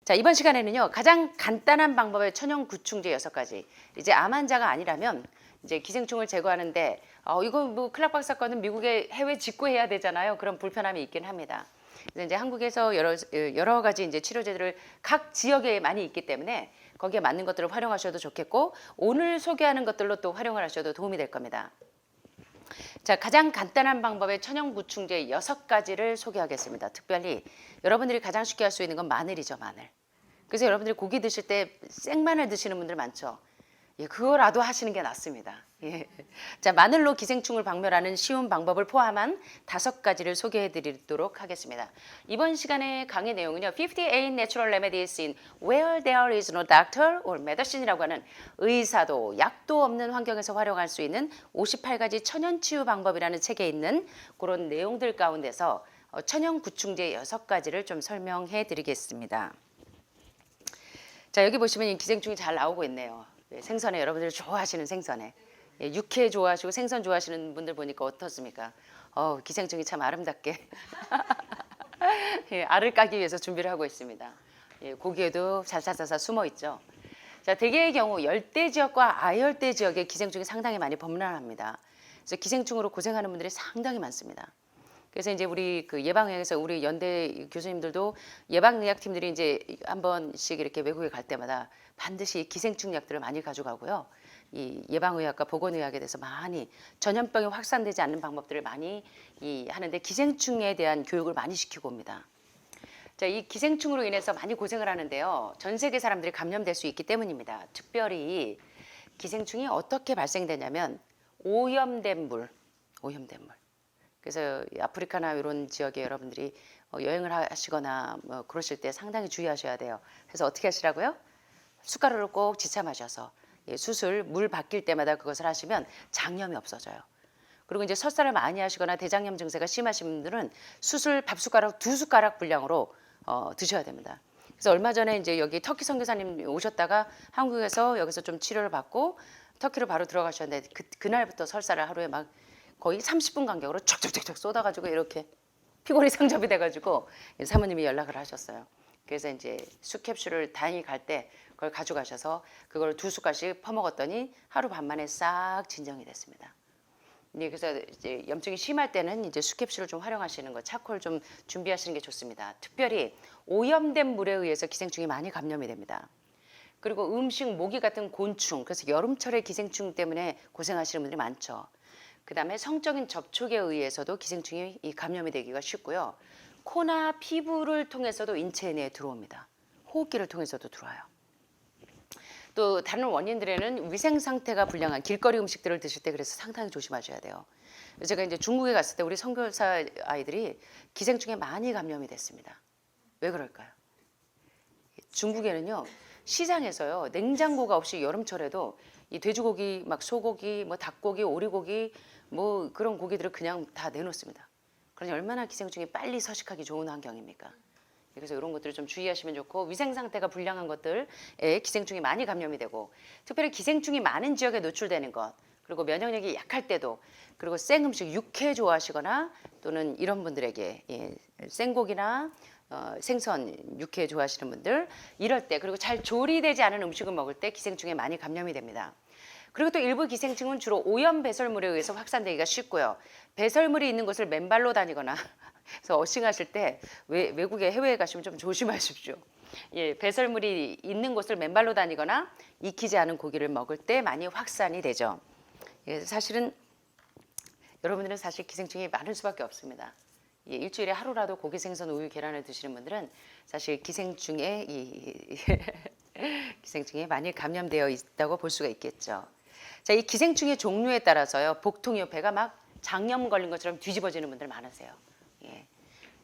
자, 이번 시간에는요, 가장 간단한 방법의 천연 구충제 6가지. 이제 암 환자가 아니라면 이제 기생충을 제거하는데 이거 뭐 클락박 사건은 미국에 해외 직구해야 되잖아요. 그런 불편함이 있긴 합니다. 그래서 이제 한국에서 여러 가지 이제 치료제들을 각 지역에 많이 있기 때문에 거기에 맞는 것들을 활용하셔도 좋겠고, 오늘 소개하는 것들로 또 활용을 하셔도 도움이 될 겁니다. 자, 가장 간단한 방법의 천연 구충제 6가지를 소개하겠습니다. 특별히 여러분들이 가장 쉽게 할 수 있는 건 마늘이죠, 마늘. 그래서 여러분들이 고기 드실 때 생마늘 드시는 분들 많죠. 예, 그거라도 하시는 게 낫습니다. 예. 자, 마늘로 기생충을 박멸하는 쉬운 방법을 포함한 5가지를 소개해 드리도록 하겠습니다. 이번 시간의 강의 내용은요, 58 Natural Remedies in Where There is no Doctor or Medicine이라고 하는 의사도 약도 없는 환경에서 활용할 수 있는 58가지 천연 치유 방법이라는 책에 있는 그런 내용들 가운데서 천연 구충제 6가지를 좀 설명해 드리겠습니다. 자, 여기 보시면 이 기생충이 잘 나오고 있네요. 생선에, 여러분들이 좋아하시는 생선에. 육회 좋아하시고 생선 좋아하시는 분들 보니까 어떻습니까? 기생충이 참 아름답게 알을 까기 위해서 준비를 하고 있습니다. 고기에도 살살살살 숨어 있죠. 자, 대개의 경우 열대 지역과 아열대 지역에 기생충이 상당히 많이 범람합니다. 그래서 기생충으로 고생하는 분들이 상당히 많습니다. 그래서 이제 우리 그 예방의학에서 우리 연대 교수님들도 예방의학팀들이 이제 한 번씩 이렇게 외국에 갈 때마다 반드시 기생충 약들을 많이 가져가고요. 이 예방의학과 보건의학에 대해서 많이 전염병이 확산되지 않는 방법들을 많이 하는데 기생충에 대한 교육을 많이 시키고 옵니다. 자, 이 기생충으로 인해서 많이 고생을 하는데요. 전 세계 사람들이 감염될 수 있기 때문입니다. 특별히 기생충이 어떻게 발생되냐면 오염된 물. 그래서 아프리카나 이런 지역에 여러분들이 여행을 하시거나 뭐 그러실 때 상당히 주의하셔야 돼요. 그래서 어떻게 하시라고요? 숟가락을 꼭 지쳐 마셔서 수술 물 바뀔 때마다 그것을 하시면 장염이 없어져요. 그리고 이제 설사를 많이 하시거나 대장염 증세가 심하신 분들은 수술 밥숟가락 2숟가락 분량으로 드셔야 됩니다. 그래서 얼마 전에 이제 여기 터키 선교사님 오셨다가 한국에서 여기서 좀 치료를 받고 터키로 바로 들어가셨는데 그날부터 설사를 하루에 막 거의 30분 간격으로 쫙쫙쫙쫙 쏟아가지고 이렇게 피골이 상접이 돼가지고 사모님이 연락을 하셨어요. 그래서 이제 수캡슐을 다행히 갈 때 그걸 가져가셔서 그걸 2숟갈씩 퍼먹었더니 하루 반 만에 싹 진정이 됐습니다. 그래서 이제 염증이 심할 때는 이제 수캡슐을 좀 활용하시는 거, 차콜 좀 준비하시는 게 좋습니다. 특별히 오염된 물에 의해서 기생충이 많이 감염이 됩니다. 그리고 음식, 모기 같은 곤충, 그래서 여름철에 기생충 때문에 고생하시는 분들이 많죠. 그 다음에 성적인 접촉에 의해서도 기생충이 감염이 되기가 쉽고요. 코나 피부를 통해서도 인체 내에 들어옵니다. 호흡기를 통해서도 들어와요. 또 다른 원인들에는 위생 상태가 불량한 길거리 음식들을 드실 때 그래서 상당히 조심하셔야 돼요. 제가 이제 중국에 갔을 때 우리 선교사 아이들이 기생충에 많이 감염이 됐습니다. 왜 그럴까요? 중국에는요, 시장에서요, 냉장고가 없이 여름철에도 이 돼지고기, 막 소고기, 뭐 닭고기, 오리고기, 뭐 그런 고기들을 그냥 다 내놓습니다. 그러니 얼마나 기생충이 빨리 서식하기 좋은 환경입니까? 그래서 이런 것들을 좀 주의하시면 좋고, 위생 상태가 불량한 것들에 기생충이 많이 감염이 되고, 특별히 기생충이 많은 지역에 노출되는 것, 그리고 면역력이 약할 때도, 그리고 생 음식, 육회 좋아하시거나 또는 이런 분들에게 생고기나 생선, 육회 좋아하시는 분들 이럴 때, 그리고 잘 조리되지 않은 음식을 먹을 때 기생충에 많이 감염이 됩니다. 그리고 또 일부 기생충은 주로 오염 배설물에 의해서 확산되기가 쉽고요. 배설물이 있는 곳을 맨발로 다니거나 그래서 어싱하실 때 외국에 해외에 가시면 좀 조심하십시오. 배설물이 있는 곳을 맨발로 다니거나 익히지 않은 고기를 먹을 때 많이 확산이 되죠. 사실은 여러분들은 사실 기생충이 많을 수밖에 없습니다. 일주일에 하루라도 고기, 생선, 우유, 계란을 드시는 분들은 사실 기생충에 기생충에 많이 감염되어 있다고 볼 수가 있겠죠. 자, 이 기생충의 종류에 따라서요, 복통이요, 배가 막 장염 걸린 것처럼 뒤집어지는 분들 많으세요.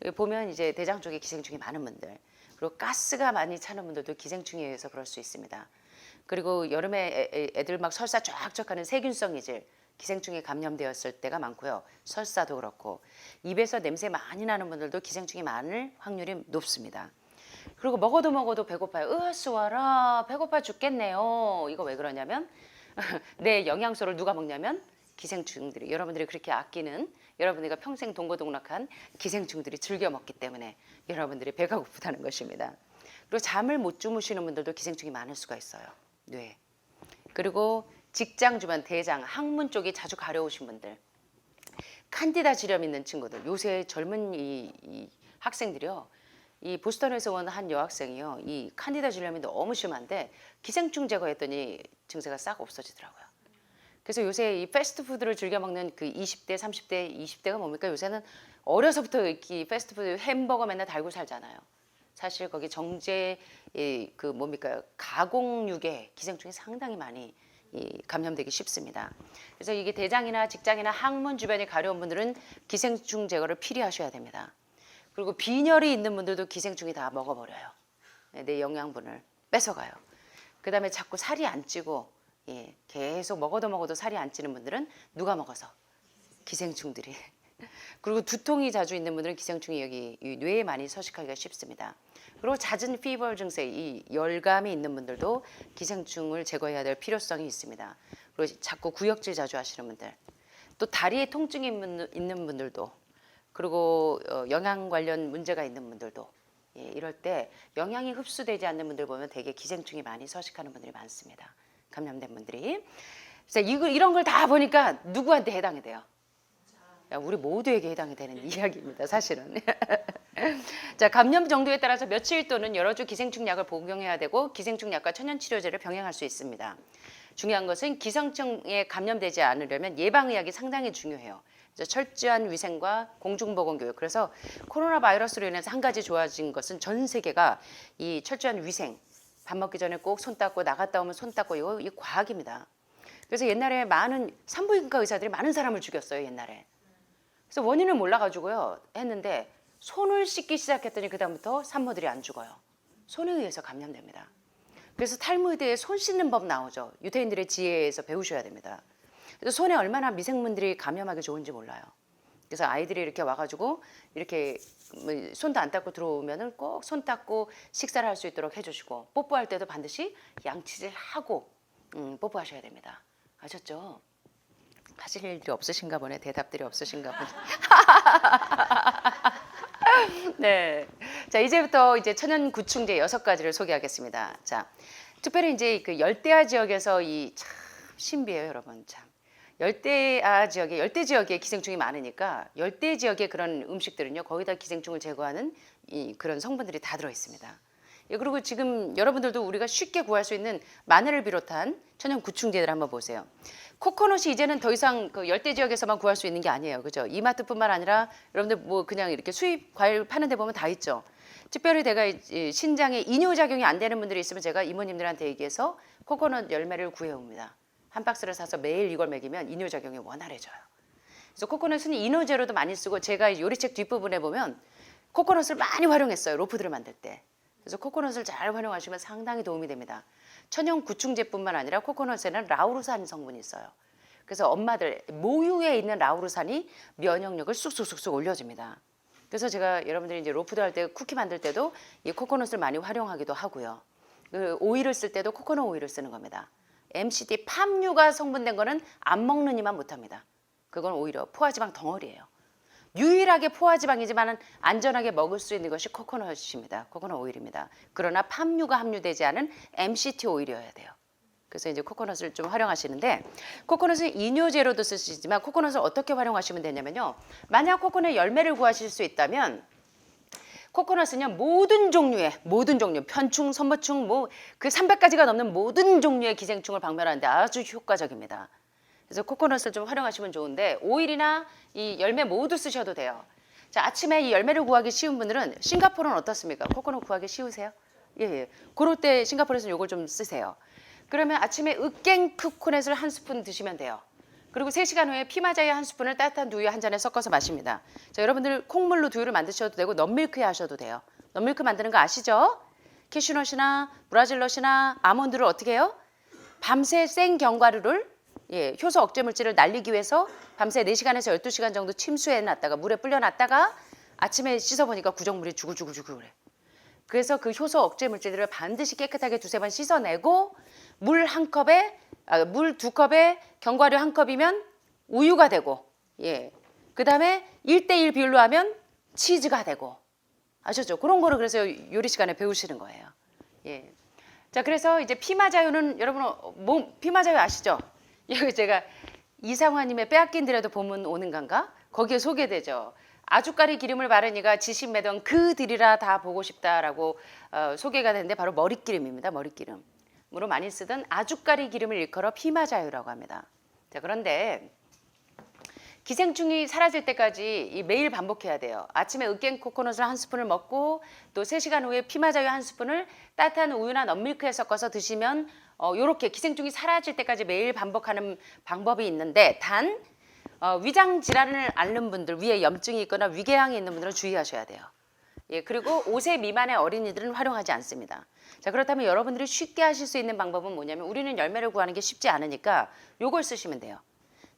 여기 보면 이제 대장 쪽에 기생충이 많은 분들, 그리고 가스가 많이 차는 분들도 기생충에 의해서 그럴 수 있습니다. 그리고 여름에 애들 막 설사 쫙쫙 하는 세균성 이질, 기생충에 감염되었을 때가 많고요. 설사도 그렇고, 입에서 냄새 많이 나는 분들도 기생충이 많을 확률이 높습니다. 그리고 먹어도 먹어도 배고파요. 으스와라 배고파 죽겠네요. 이거 왜 그러냐면 내 영양소를 누가 먹냐면 기생충들이, 여러분들이 그렇게 아끼는, 여러분들과 평생 동고동락한 기생충들이 즐겨 먹기 때문에 여러분들이 배가 고프다는 것입니다. 그리고 잠을 못 주무시는 분들도 기생충이 많을 수가 있어요. 뇌. 그리고 직장 주변, 대장, 항문 쪽이 자주 가려우신 분들, 칸디다 지렴 있는 친구들, 요새 젊은 이 학생들이요, 이 보스턴에서 온 한 여학생이요, 이 칸디다 질염이 너무 심한데 기생충 제거했더니 증세가 싹 없어지더라고요. 그래서 요새 이 패스트푸드를 즐겨 먹는 그 20대, 30대, 20대가 뭡니까? 요새는 어려서부터 이 패스트푸드 햄버거 맨날 달고 살잖아요. 사실 거기 정제 그 뭡니까? 가공육에 기생충이 상당히 많이 감염되기 쉽습니다. 그래서 이게 대장이나 직장이나 항문 주변이 가려운 분들은 기생충 제거를 필히 하셔야 됩니다. 그리고 빈혈이 있는 분들도 기생충이 다 먹어버려요. 내 영양분을 뺏어가요. 그 다음에 자꾸 살이 안 찌고 계속 먹어도 살이 안 찌는 분들은 누가 먹어서? 기생충들이. 그리고 두통이 자주 있는 분들은 기생충이 여기 뇌에 많이 서식하기가 쉽습니다. 그리고 잦은 피버 증세, 이 열감이 있는 분들도 기생충을 제거해야 될 필요성이 있습니다. 그리고 자꾸 구역질 자주 하시는 분들, 또 다리에 통증이 있는 분들도, 그리고 영양 관련 문제가 있는 분들도, 이럴 때 영양이 흡수되지 않는 분들 보면 되게 기생충이 많이 서식하는 분들이 많습니다. 감염된 분들이. 그래서 이런 걸 다 보니까 누구한테 해당이 돼요? 우리 모두에게 해당이 되는 이야기입니다, 사실은. 자, 감염 정도에 따라서 며칠 또는 여러 주 기생충 약을 복용해야 되고 기생충 약과 천연 치료제를 병행할 수 있습니다. 중요한 것은 기생충에 감염되지 않으려면 예방의학이 상당히 중요해요. 철저한 위생과 공중보건 교육. 그래서 코로나 바이러스로 인해서 한 가지 좋아진 것은 전 세계가 이 철저한 위생, 밥 먹기 전에 꼭 손 닦고 나갔다 오면 손 닦고, 이거 과학입니다. 그래서 옛날에 많은 산부인과 의사들이 많은 사람을 죽였어요, 옛날에. 그래서 원인을 몰라가지고요 했는데 손을 씻기 시작했더니 그다음부터 산모들이 안 죽어요. 손에 의해서 감염됩니다. 그래서 탈무드에 손 씻는 법 나오죠. 유태인들의 지혜에서 배우셔야 됩니다. 그래서 손에 얼마나 미생물들이 감염하기 좋은지 몰라요. 그래서 아이들이 이렇게 와가지고 이렇게 손도 안 닦고 들어오면은 꼭 손 닦고 식사를 할 수 있도록 해주시고, 뽀뽀할 때도 반드시 양치질 하고 뽀뽀하셔야 됩니다. 아셨죠? 하실 일이 없으신가 보네. 대답들이 없으신가 보네. 네. 자, 이제부터 이제 천연 구충제 6가지를 소개하겠습니다. 자, 특별히 이제 그 열대야 지역에서 이 참 신비해요, 여러분. 참. 열대 지역에 기생충이 많으니까 열대 지역의 그런 음식들은요, 거의 다 기생충을 제거하는 그런 성분들이 다 들어 있습니다. 그리고 지금 여러분들도 우리가 쉽게 구할 수 있는 마늘을 비롯한 천연 구충제들 한번 보세요. 코코넛이 이제는 더 이상 그 열대 지역에서만 구할 수 있는 게 아니에요. 그죠? 이마트뿐만 아니라 여러분들 뭐 그냥 이렇게 수입 과일 파는 데 보면 다 있죠. 특별히 내가 신장에 이뇨작용이 안 되는 분들이 있으면 제가 이모님들한테 얘기해서 코코넛 열매를 구해옵니다. 한 박스를 사서 매일 이걸 먹이면 이뇨작용이 원활해져요. 그래서 코코넛은 이노제로도 많이 쓰고, 제가 요리책 뒷부분에 보면 코코넛을 많이 활용했어요. 로프들을 만들 때. 그래서 코코넛을 잘 활용하시면 상당히 도움이 됩니다. 천연 구충제뿐만 아니라 코코넛에는 라우르산 성분이 있어요. 그래서 엄마들 모유에 있는 라우르산이 면역력을 쑥쑥쑥쑥 올려줍니다. 그래서 제가 여러분들이 이제 로프도 할 때, 쿠키 만들 때도 이 코코넛을 많이 활용하기도 하고요. 그 오일을 쓸 때도 코코넛 오일을 쓰는 겁니다. MCT 팜유가 성분된 거는 안 먹는 이만 못합니다. 그건 오히려 포화지방 덩어리예요. 유일하게 포화지방이지만 안전하게 먹을 수 있는 것이 코코넛입니다. 코코넛 오일입니다. 그러나 팜유가 함유되지 않은 MCT 오일이어야 돼요. 그래서 이제 코코넛을 좀 활용하시는데, 코코넛은 이뇨제로도 쓰시지만 코코넛을 어떻게 활용하시면 되냐면요, 만약 코코넛 열매를 구하실 수 있다면 코코넛은요, 모든 종류, 편충, 선모충, 뭐 그 300가지가 넘는 모든 종류의 기생충을 박멸하는데 아주 효과적입니다. 그래서 코코넛을 좀 활용하시면 좋은데, 오일이나 이 열매 모두 쓰셔도 돼요. 자, 아침에 이 열매를 구하기 쉬운 분들은, 싱가포르는 어떻습니까? 코코넛 구하기 쉬우세요? 예. 그럴 때 싱가포르에서는 이걸 좀 쓰세요. 그러면 아침에 으깬 코코넛을 한 스푼 드시면 돼요. 그리고 3시간 후에 피마자유 한 스푼을 따뜻한 두유 한 잔에 섞어서 마십니다. 자, 여러분들 콩물로 두유를 만드셔도 되고 넛밀크에 하셔도 돼요. 넛밀크 만드는 거 아시죠? 캐슈넛이나 브라질넛이나 아몬드를 어떻게 해요? 밤새 생 견과류를, 효소 억제 물질을 날리기 위해서 밤새 4시간에서 12시간 정도 침수해 놨다가 물에 불려 놨다가 아침에 씻어보니까 구정물이 주글주글주글 그래. 그래서 그 효소 억제 물질들을 반드시 깨끗하게 두세 번 씻어내고 물 한 컵에 물 두 컵에 견과류 한 컵이면 우유가 되고 예. 그다음에 1대1 비율로 하면 치즈가 되고 아셨죠? 그런 거를 그래서 요리 시간에 배우시는 거예요. 예. 자, 그래서 이제 피마자유는 여러분 피마자유 아시죠? 여기 제가 이상화님의 빼앗긴 드려도 봄은 오는 건가? 거기에 소개되죠. 아주까리 기름을 바르니가 지신매던 그 들이라 다 보고 싶다라고 소개가 되는데 바로 머릿기름입니다. 머릿기름으로 많이 쓰던 아주까리 기름을 일컬어 피마자유라고 합니다. 자, 그런데 기생충이 사라질 때까지 매일 반복해야 돼요. 아침에 으깬 코코넛을 한 스푼을 먹고 또 3시간 후에 피마자유 한 스푼을 따뜻한 우유나 넛밀크에 섞어서 드시면 이렇게 기생충이 사라질 때까지 매일 반복하는 방법이 있는데 단 위장 질환을 앓는 분들, 위에 염증이 있거나 위궤양이 있는 분들은 주의하셔야 돼요. 예, 그리고 5세 미만의 어린이들은 활용하지 않습니다. 자, 그렇다면 여러분들이 쉽게 하실 수 있는 방법은 뭐냐면 우리는 열매를 구하는 게 쉽지 않으니까 요걸 쓰시면 돼요.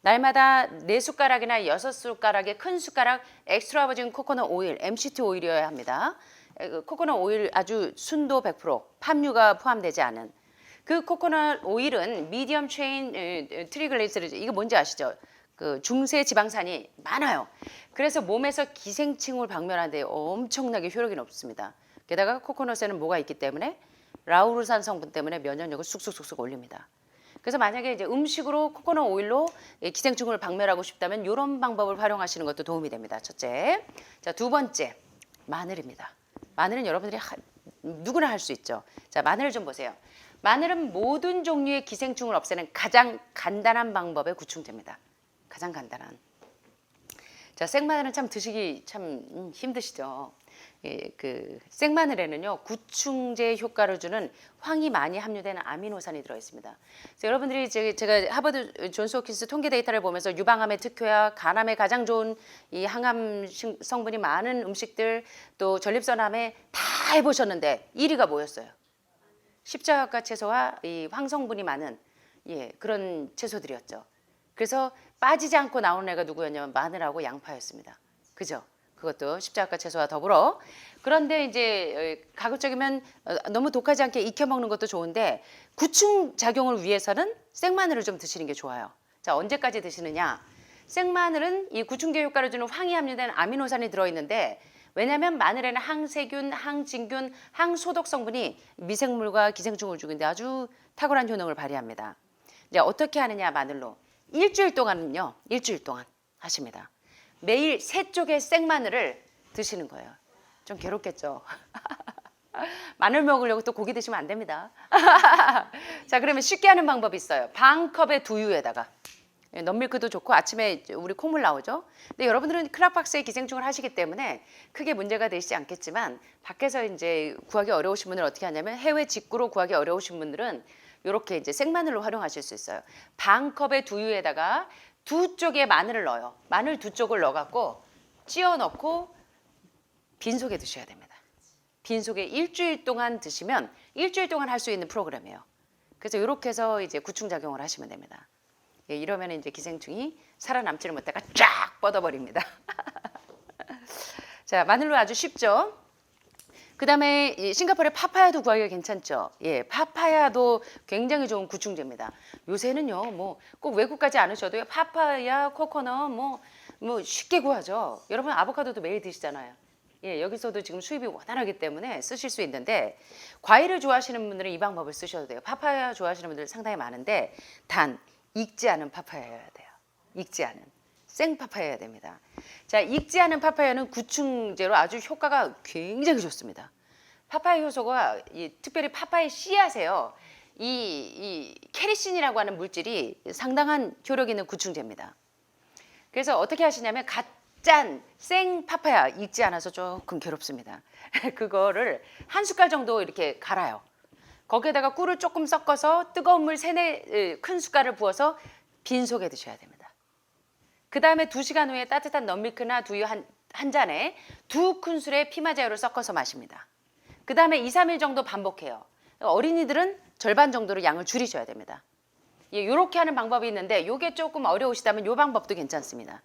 날마다 4숟가락이나 6숟가락의 큰 숟가락 엑스트라 버진 코코넛 오일, MCT 오일이어야 합니다. 코코넛 오일 아주 순도 100%, 팜유가 포함되지 않은 그 코코넛 오일은 미디엄 체인 트리글리세리드, 이거 뭔지 아시죠? 그 중세 지방산이 많아요. 그래서 몸에서 기생충을 박멸하는 데 엄청나게 효력이 높습니다. 게다가 코코넛에는 뭐가 있기 때문에 라우르산 성분 때문에 면역력을 쑥쑥쑥쑥 올립니다. 그래서 만약에 이제 음식으로 코코넛 오일로 기생충을 박멸하고 싶다면 이런 방법을 활용하시는 것도 도움이 됩니다. 첫째. 자, 두 번째. 마늘입니다. 마늘은 여러분들이 누구나 할 수 있죠. 자, 마늘을 좀 보세요. 마늘은 모든 종류의 기생충을 없애는 가장 간단한 방법의 구충제입니다. 가장 간단한. 자, 생마늘은 참 드시기 참 힘드시죠. 예, 그 생마늘에는요 구충제 효과를 주는 황이 많이 함유된 아미노산이 들어 있습니다. 그래서 여러분들이 제가 하버드 존스 홉킨스 통계 데이터를 보면서 유방암의 특효야, 간암에 가장 좋은 이 항암 성분이 많은 음식들, 또 전립선암에 다 해보셨는데 1위가 뭐였어요? 십자가 채소와 이 황성분이 많은 그런 채소들이었죠. 그래서 빠지지 않고 나오는 애가 누구였냐면 마늘하고 양파였습니다. 그죠? 그것도 십자가 채소와 더불어. 그런데 이제 가급적이면 너무 독하지 않게 익혀 먹는 것도 좋은데 구충 작용을 위해서는 생마늘을 좀 드시는 게 좋아요. 자, 언제까지 드시느냐? 생마늘은 이 구충제 효과를 주는 황이 함유된 아미노산이 들어있는데 왜냐하면 마늘에는 항세균, 항진균, 항소독 성분이 미생물과 기생충을 죽이는데 아주 탁월한 효능을 발휘합니다. 이제 어떻게 하느냐 마늘로. 일주일 동안은요. 일주일 동안 하십니다. 매일 3쪽의 생마늘을 드시는 거예요. 좀 괴롭겠죠. 마늘 먹으려고 또 고기 드시면 안 됩니다. 자, 그러면 쉽게 하는 방법이 있어요. 반 컵의 두유에다가 넛밀크도 좋고 아침에 우리 콩물 나오죠. 근데 여러분들은 크락박스에 기생충을 하시기 때문에 크게 문제가 되시지 않겠지만 밖에서 이제 구하기 어려우신 분들은 어떻게 하냐면 해외 직구로 구하기 어려우신 분들은 이렇게 이제 생마늘로 활용하실 수 있어요. 반 컵의 두유에다가 2쪽에 마늘을 넣어요. 마늘 2쪽을 넣어갖고 찧어 넣고 빈속에 드셔야 됩니다. 빈속에 일주일 동안 드시면 일주일 동안 할 수 있는 프로그램이에요. 그래서 이렇게 해서 이제 구충작용을 하시면 됩니다. 이러면 이제 기생충이 살아남지를 못하다가 쫙 뻗어버립니다. 자, 마늘로 아주 쉽죠. 그 다음에 싱가포르의 파파야도 구하기가 괜찮죠. 예, 파파야도 굉장히 좋은 구충제입니다. 요새는요, 뭐 꼭 외국까지 않으셔도 파파야, 코코넛 뭐 쉽게 구하죠. 여러분 아보카도도 매일 드시잖아요. 예, 여기서도 지금 수입이 원활하기 때문에 쓰실 수 있는데 과일을 좋아하시는 분들은 이 방법을 쓰셔도 돼요. 파파야 좋아하시는 분들 상당히 많은데 단 익지 않은 파파야여야 돼요. 익지 않은. 생 파파야여야 됩니다. 자, 익지 않은 파파야는 구충제로 아주 효과가 굉장히 좋습니다. 파파야 효소가 특별히 파파야 씨앗에요. 이 케리신이라고 하는 물질이 상당한 효력 있는 구충제입니다. 그래서 어떻게 하시냐면 갓 짠 생 파파야 익지 않아서 조금 괴롭습니다. 그거를 한 숟갈 정도 이렇게 갈아요. 거기에다가 꿀을 조금 섞어서 뜨거운 물 3-4큰 숟갈을 부어서 빈속에 드셔야 됩니다. 그 다음에 2시간 후에 따뜻한 넛밀크나 두유 한 잔에 2큰술의 피마자유를 섞어서 마십니다. 그 다음에 2-3일 정도 반복해요. 어린이들은 절반 정도로 양을 줄이셔야 됩니다. 이렇게 하는 방법이 있는데 이게 조금 어려우시다면 이 방법도 괜찮습니다.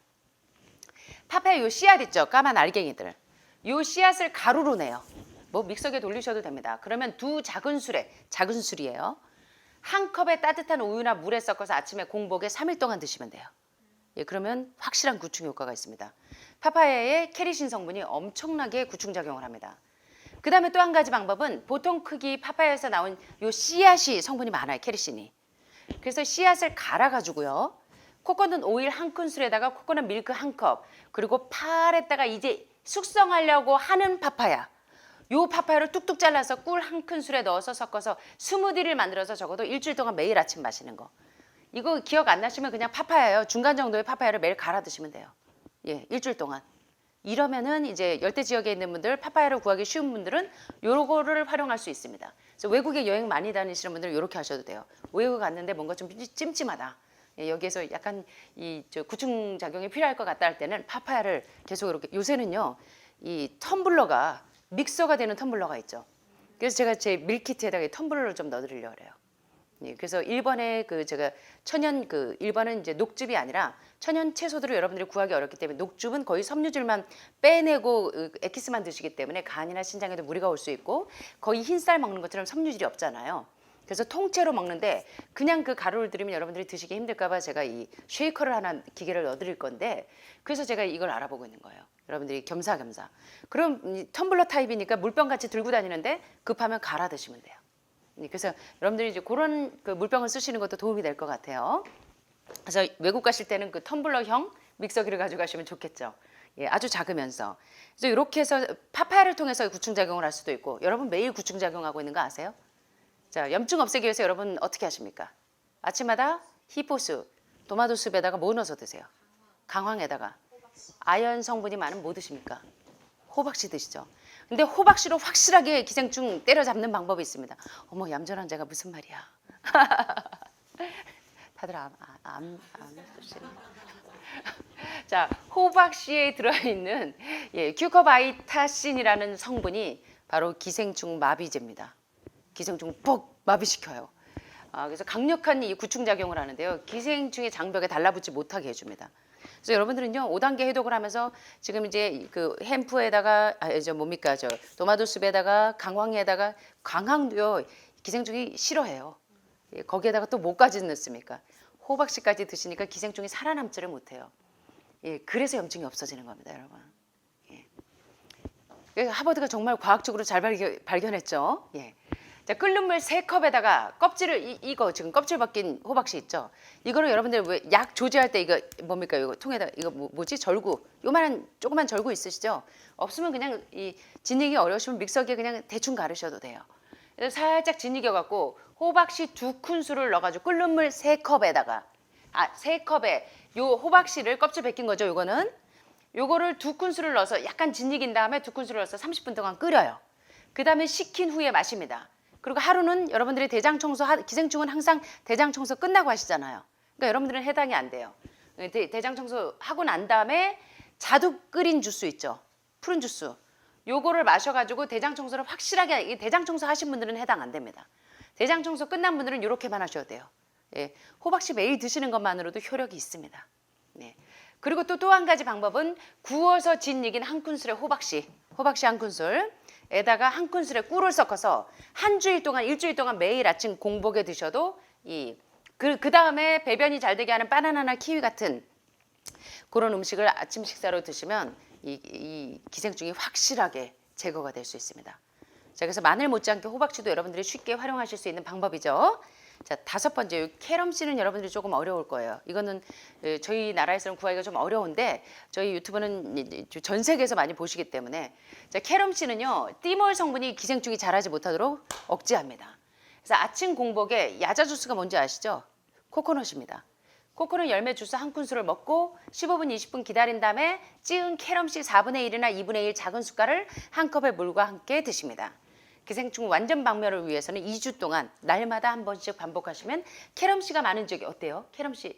파파야 요 씨앗 있죠? 까만 알갱이들. 요 씨앗을 가루로 내요. 뭐 믹서기에 돌리셔도 됩니다. 그러면 두 작은 술에, 작은 술이에요. 한 컵에 따뜻한 우유나 물에 섞어서 아침에 공복에 3일 동안 드시면 돼요. 예, 그러면 확실한 구충 효과가 있습니다. 파파야의 케리신 성분이 엄청나게 구충작용을 합니다. 그 다음에 또 한 가지 방법은 보통 크기 파파야에서 나온 요 씨앗이 성분이 많아요. 케리신이. 그래서 씨앗을 갈아가지고요. 코코넛 오일 한 큰술에다가 코코넛 밀크 한 컵, 그리고 팔에다가 이제 숙성하려고 하는 파파야. 요 파파야를 뚝뚝 잘라서 꿀 한 큰술에 넣어서 섞어서 스무디를 만들어서 적어도 일주일 동안 매일 아침 마시는 거. 이거 기억 안 나시면 그냥 파파야예요. 중간 정도의 파파야를 매일 갈아 드시면 돼요. 예, 일주일 동안. 이러면은 이제 열대 지역에 있는 분들, 파파야를 구하기 쉬운 분들은 요거를 활용할 수 있습니다. 그래서 외국에 여행 많이 다니시는 분들은 이렇게 하셔도 돼요. 외국 갔는데 뭔가 좀 찜찜하다. 예, 여기에서 약간 구충 작용이 필요할 것 같다 할 때는 파파야를 계속 이렇게, 요새는요 이 텀블러가 믹서가 되는 텀블러가 있죠. 그래서 제가 제 밀키트에다가 이 텀블러를 좀 넣어드리려고 그래요. 예, 그래서 1번에 제가 천연 1번은 이제 녹즙이 아니라 천연 채소들을 여러분들이 구하기 어렵기 때문에, 녹즙은 거의 섬유질만 빼내고 에키스만 드시기 때문에 간이나 신장에도 무리가 올 수 있고, 거의 흰쌀 먹는 것처럼 섬유질이 없잖아요. 그래서 통째로 먹는데 그냥 그 가루를 들이면 여러분들이 드시기 힘들까봐 제가 이 쉐이커를 하나 기계를 넣어드릴 건데, 그래서 제가 이걸 알아보고 있는 거예요. 여러분들이 겸사겸사. 그럼 텀블러 타입이니까 물병 같이 들고 다니는데 급하면 갈아 드시면 돼요. 그래서 여러분들이 이제 그런 물병을 쓰시는 것도 도움이 될 것 같아요. 그래서 외국 가실 때는 그 텀블러형 믹서기를 가져가시면 좋겠죠. 예, 아주 작으면서. 그래서 이렇게 해서 파파야를 통해서 구충작용을 할 수도 있고, 여러분 매일 구충작용하고 있는 거 아세요? 자, 염증 없애기 위해서 여러분 어떻게 하십니까? 아침마다 히포수, 도마도숲에다가 뭐 넣어서 드세요? 강황에다가. 아연 성분이 많은 뭐 드십니까? 호박씨 드시죠. 근데 호박씨로 확실하게 기생충 때려잡는 방법이 있습니다. 어머, 얌전한 제가 무슨 말이야. 다들 안 드시네. 자, 호박씨에 들어있는 큐커바이타신이라는 성분이 바로 기생충 마비제입니다. 기생충 뻑 마비시켜요. 그래서 강력한 이 구충작용을 하는데요. 기생충의 장벽에 달라붙지 못하게 해줍니다. 그래서 여러분들은요 5단계 해독을 하면서 지금 이제 그 햄프에다가 도마도숲에다가 강황에다가, 강황도요 기생충이 싫어해요. 예, 거기에다가 또 뭐까지 넣습니까? 호박씨까지 드시니까 기생충이 살아남지를 못해요. 예, 그래서 염증이 없어지는 겁니다, 여러분. 예. 하버드가 정말 과학적으로 잘 발견했죠. 예. 자, 끓는 물 3컵에다가 껍질을 이거 지금 껍질 벗긴 호박씨 있죠. 이거는 여러분들 왜 약 조제할 때 이거 뭡니까? 이거 통에다 이거 뭐지? 절구. 요만한 조그만 절구 있으시죠? 없으면 그냥 이 지니기 어려우시면 믹서기에 그냥 대충 가르셔도 돼요. 그래서 살짝 지니겨 갖고 호박씨 2큰술을 넣어 가지고 끓는 물 3컵에다가 3컵에 요 호박씨를 껍질 벗긴 거죠. 요거는 요거를 2큰술을 넣어서 약간 지니긴 다음에 2큰술을 넣어서 30분 동안 끓여요. 그다음에 식힌 후에 마십니다. 그리고 하루는 여러분들이 대장 청소, 기생충은 항상 대장 청소 끝나고 하시잖아요. 그러니까 여러분들은 해당이 안 돼요. 대장 청소 하고 난 다음에 자두 끓인 주스 있죠. 푸른 주스. 요거를 마셔가지고 대장 청소를 확실하게, 대장 청소 하신 분들은 해당 안 됩니다. 대장 청소 끝난 분들은 이렇게만 하셔도 돼요. 예, 호박씨 매일 드시는 것만으로도 효력이 있습니다. 네. 그리고 또 한 가지 방법은 구워서 진 익인 한 큰술의 호박씨 한 큰술. 에다가 한 큰술에 꿀을 섞어서 한 주일 동안, 일주일 동안 매일 아침 공복에 드셔도 그 다음에 배변이 잘 되게 하는 바나나나 키위 같은 그런 음식을 아침 식사로 드시면 이 기생충이 확실하게 제거가 될 수 있습니다. 자, 그래서 마늘 못지않게 호박씨도 여러분들이 쉽게 활용하실 수 있는 방법이죠. 자, 5번째, 캐럼씨는 여러분들이 조금 어려울 거예요. 이거는 저희 나라에서는 구하기가 좀 어려운데 저희 유튜브는 전 세계에서 많이 보시기 때문에, 자, 캐럼씨는요 띠몰 성분이 기생충이 자라지 못하도록 억제합니다. 그래서 아침 공복에 야자 주스가 뭔지 아시죠? 코코넛입니다. 코코넛 열매 주스 한 큰술을 먹고 15분, 20분 기다린 다음에 찌은 캐럼씨 4분의 1이나 2분의 1 작은 숟갈을 한 컵의 물과 함께 드십니다. 기생충 완전 박멸을 위해서는 2주 동안 날마다 한 번씩 반복하시면, 캐럼씨가 많은 지역이 어때요? 캐럼씨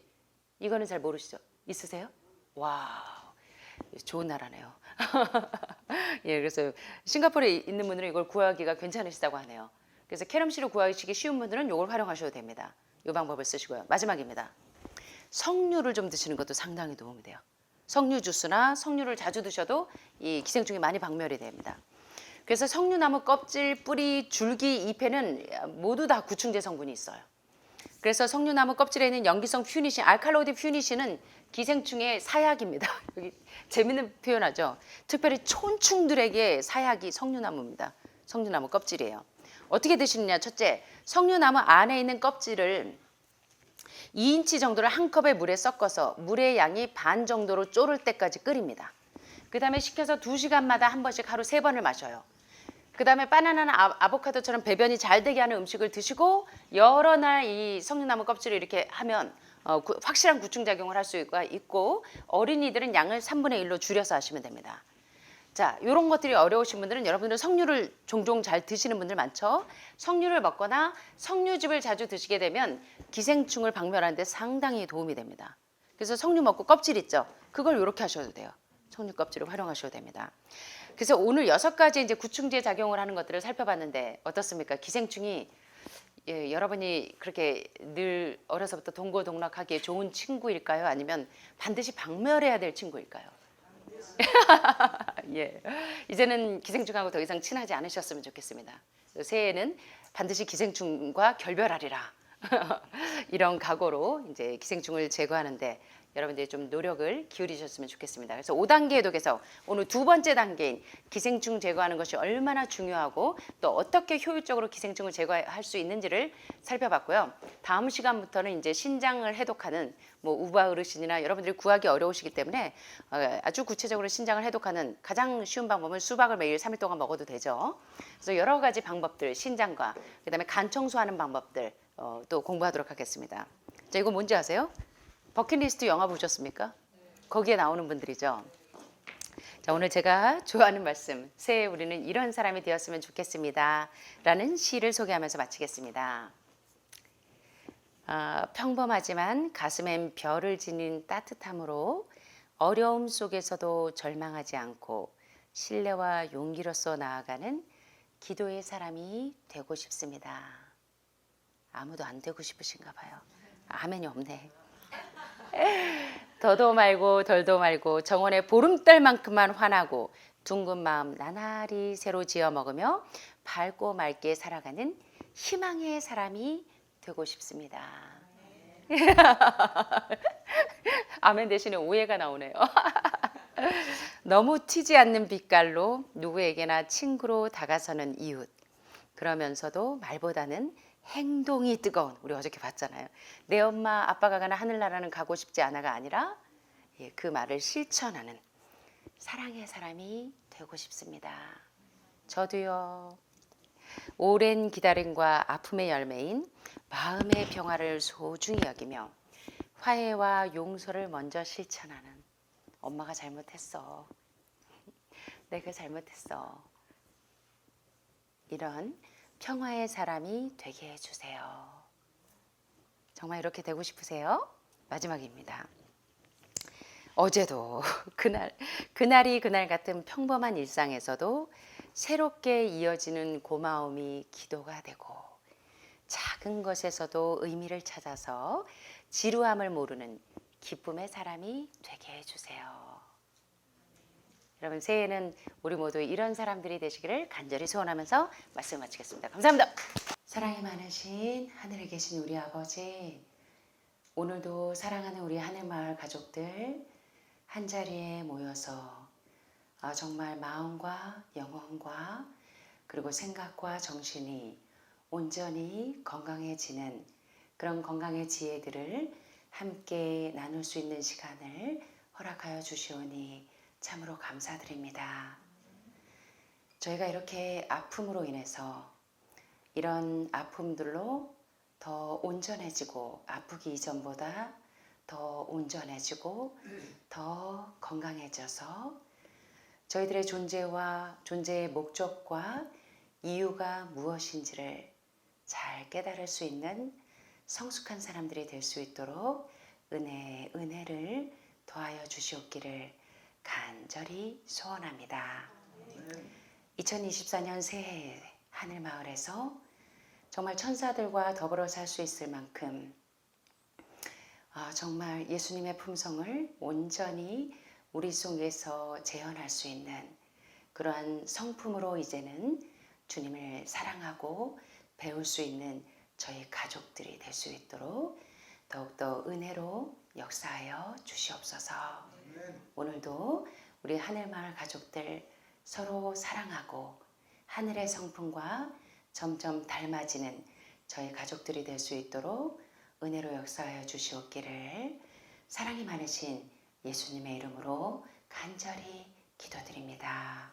이거는 잘 모르시죠? 있으세요? 와, 좋은 나라네요. 예, 그래서 싱가포르에 있는 분들은 이걸 구하기가 괜찮으시다고 하네요. 그래서 캐럼씨를 구하시기 쉬운 분들은 이걸 활용하셔도 됩니다. 이 방법을 쓰시고요. 마지막입니다. 석류를 좀 드시는 것도 상당히 도움이 돼요. 석류 주스나 석류를 자주 드셔도 이 기생충이 많이 박멸이 됩니다. 그래서 석류나무 껍질, 뿌리, 줄기, 잎에는 모두 다 구충제 성분이 있어요. 그래서 석류나무 껍질에 있는 염기성 퓨니신, 알칼로이드 퓨니신은 기생충의 사약입니다. 여기 재밌는 표현하죠. 특별히 촌충들에게 사약이 석류나무입니다. 석류나무 껍질이에요. 어떻게 드시느냐? 첫째, 석류나무 안에 있는 껍질을 2인치 정도를 한 컵의 물에 섞어서 물의 양이 반 정도로 졸을 때까지 끓입니다. 그 다음에 식혀서 2시간마다 한 번씩 하루 3번을 마셔요. 그 다음에 바나나나 아보카도처럼 배변이 잘 되게 하는 음식을 드시고 여러 날 이 석류나무 껍질을 이렇게 하면 확실한 구충작용을 할 수가 있고 어린이들은 양을 3분의 1로 줄여서 하시면 됩니다. 자, 이런 것들이 어려우신 분들은 여러분들은 석류를 종종 잘 드시는 분들 많죠. 석류를 먹거나 석류즙을 자주 드시게 되면 기생충을 박멸하는 데 상당히 도움이 됩니다. 그래서 석류 먹고 껍질 있죠. 그걸 이렇게 하셔도 돼요. 석류 껍질을 활용하셔도 됩니다. 그래서 오늘 6가지 이제 구충제 작용을 하는 것들을 살펴봤는데 어떻습니까? 기생충이 여러분이 그렇게 늘 어려서부터 동고동락하기에 좋은 친구일까요? 아니면 반드시 박멸해야 될 친구일까요? 예. 이제는 기생충하고 더 이상 친하지 않으셨으면 좋겠습니다. 새해에는 반드시 기생충과 결별하리라. 이런 각오로 이제 기생충을 제거하는데 여러분들이 좀 노력을 기울이셨으면 좋겠습니다. 그래서 5단계 해독에서 오늘 2번째 단계인 기생충 제거하는 것이 얼마나 중요하고 또 어떻게 효율적으로 기생충을 제거할 수 있는지를 살펴봤고요. 다음 시간부터는 이제 신장을 해독하는 뭐 우바 어르신이나 여러분들이 구하기 어려우시기 때문에 아주 구체적으로 신장을 해독하는 가장 쉬운 방법은 수박을 매일 3일 동안 먹어도 되죠. 그래서 여러 가지 방법들, 신장과 그다음에 간 청소하는 방법들 또 공부하도록 하겠습니다. 자, 이거 뭔지 아세요? 버킷리스트 영화 보셨습니까? 거기에 나오는 분들이죠. 자, 오늘 제가 좋아하는 말씀, 새해 우리는 이런 사람이 되었으면 좋겠습니다. 라는 시를 소개하면서 마치겠습니다. 평범하지만 가슴엔 별을 지닌 따뜻함으로 어려움 속에서도 절망하지 않고 신뢰와 용기로서 나아가는 기도의 사람이 되고 싶습니다. 아무도 안 되고 싶으신가 봐요. 아멘이 없네. 더도 말고 덜도 말고 정원의 보름달만큼만 환하고 둥근 마음 나날이 새로 지어 먹으며 밝고 맑게 살아가는 희망의 사람이 되고 싶습니다. 아멘 대신에 오해가 나오네요. 너무 튀지 않는 빛깔로 누구에게나 친구로 다가서는 이웃. 그러면서도 말보다는 행동이 뜨거운, 우리 어저께 봤잖아요. 내 엄마 아빠가 가는 하늘나라는 가고 싶지 않아가 아니라 그 말을 실천하는 사랑의 사람이 되고 싶습니다. 저도요. 오랜 기다림과 아픔의 열매인 마음의 평화를 소중히 여기며 화해와 용서를 먼저 실천하는 엄마가 잘못했어. 내가 잘못했어. 이런 평화의 사람이 되게 해주세요. 정말 이렇게 되고 싶으세요? 마지막입니다. 어제도 그날이 그날 같은 평범한 일상에서도 새롭게 이어지는 고마움이 기도가 되고 작은 것에서도 의미를 찾아서 지루함을 모르는 기쁨의 사람이 되게 해주세요. 여러분 새해에는 우리 모두 이런 사람들이 되시기를 간절히 소원하면서 말씀 마치겠습니다. 감사합니다. 사랑이 많으신 하늘에 계신 우리 아버지, 오늘도 사랑하는 우리 하늘마을 가족들 한자리에 모여서 정말 마음과 영혼과 그리고 생각과 정신이 온전히 건강해지는 그런 건강의 지혜들을 함께 나눌 수 있는 시간을 허락하여 주시오니 참으로 감사드립니다. 저희가 이렇게 아픔으로 인해서 이런 아픔들로 더 온전해지고 아프기 이전보다 더 온전해지고 더 건강해져서 저희들의 존재의 목적과 이유가 무엇인지를 잘 깨달을 수 있는 성숙한 사람들이 될 수 있도록 은혜를 더하여 주시옵기를 간절히 소원합니다. 2024년 새해 하늘마을에서 정말 천사들과 더불어 살 수 있을 만큼 정말 예수님의 품성을 온전히 우리 속에서 재현할 수 있는 그러한 성품으로 이제는 주님을 사랑하고 배울 수 있는 저희 가족들이 될 수 있도록 더욱더 은혜로 역사하여 주시옵소서. 오늘도 우리 하늘마을 가족들 서로 사랑하고 하늘의 성품과 점점 닮아지는 저희 가족들이 될 수 있도록 은혜로 역사하여 주시옵기를 사랑이 많으신 예수님의 이름으로 간절히 기도드립니다.